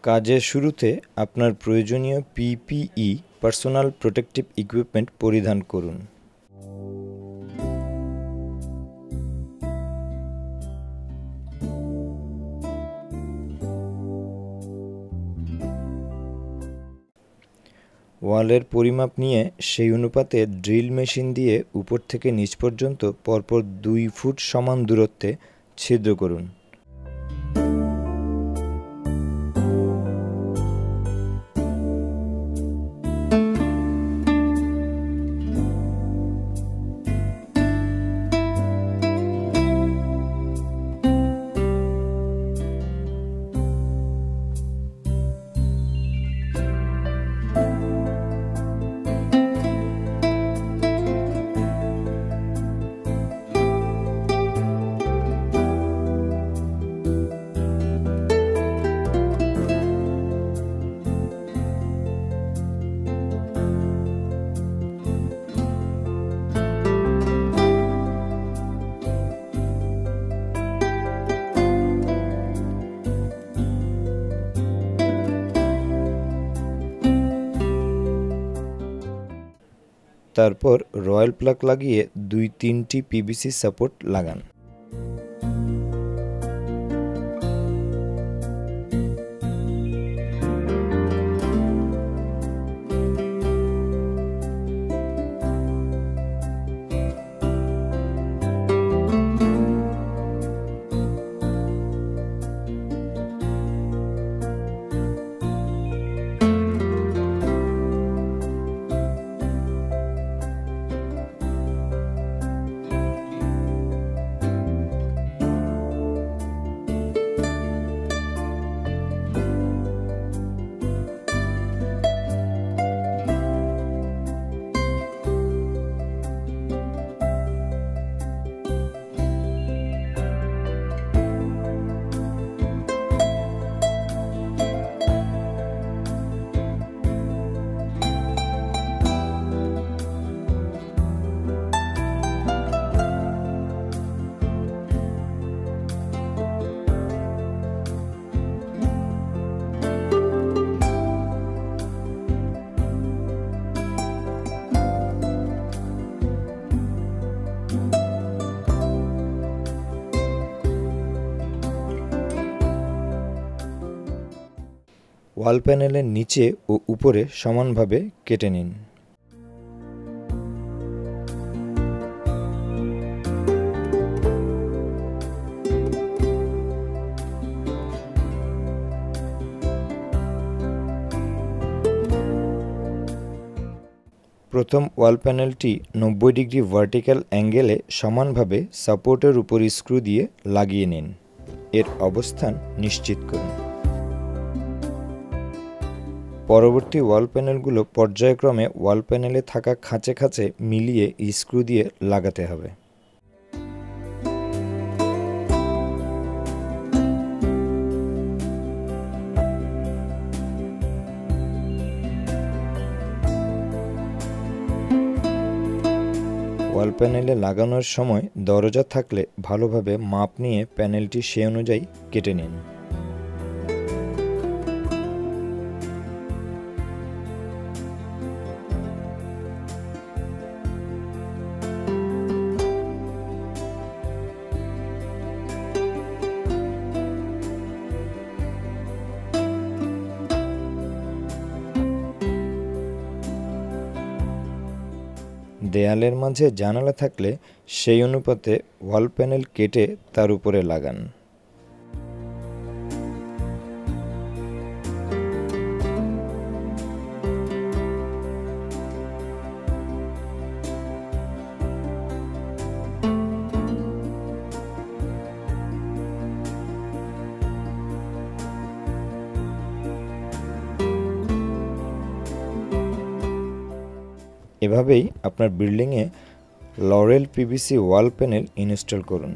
কাজের শুরুতে আপনার প্রয়োজনীয় পিপিই পার্সোনাল প্রোটেক্টিভ ইকুইপমেন্ট পরিধান করুন। ওয়ালের পরিমাপ নিয়ে সেই অনুপাতে ড্রিল মেশিন দিয়ে উপর থেকে নিচ পর্যন্ত পরপর 2 ফুট সমান দূরত্বে ছিদ্র করুন। তারপর রয়্যাল প্লাগ লাগিয়ে 2-3টি পিভিসি সাপোর্ট লাগান। ওয়াল প্যানেলের নিচে ও উপরে সমানভাবে কেটে নিন। প্রথম ওয়াল প্যানেলটি 90 ডিগ্রি ভার্টিক্যাল অ্যাঙ্গেলে সমানভাবে সাপোর্টের উপর স্ক্রু দিয়ে লাগিয়ে নিন। এর অবস্থান নিশ্চিত করুন। পরবর্তী ওয়াল প্যানেলগুলো পর্যায়ক্রমে ওয়াল প্যানেলে থাকা খাঁচে খাঁচে মিলিয়ে স্ক্রু দিয়ে লাগাতে হবে। ওয়াল প্যানেলে লাগানোর সময় দরজা থাকলে ভালোভাবে মাপ নিয়ে প্যানেলটি সেই অনুযায়ী কেটে নিন। দেয়ালের মাঝে জানালা থাকলে সেই অনুপাতে ওয়াল প্যানেল কেটে তার উপরে লাগান। এভাবেই আপনার বিল্ডিংয়ে লরেল পিভিসি ওয়াল প্যানেল ইনস্টল করুন।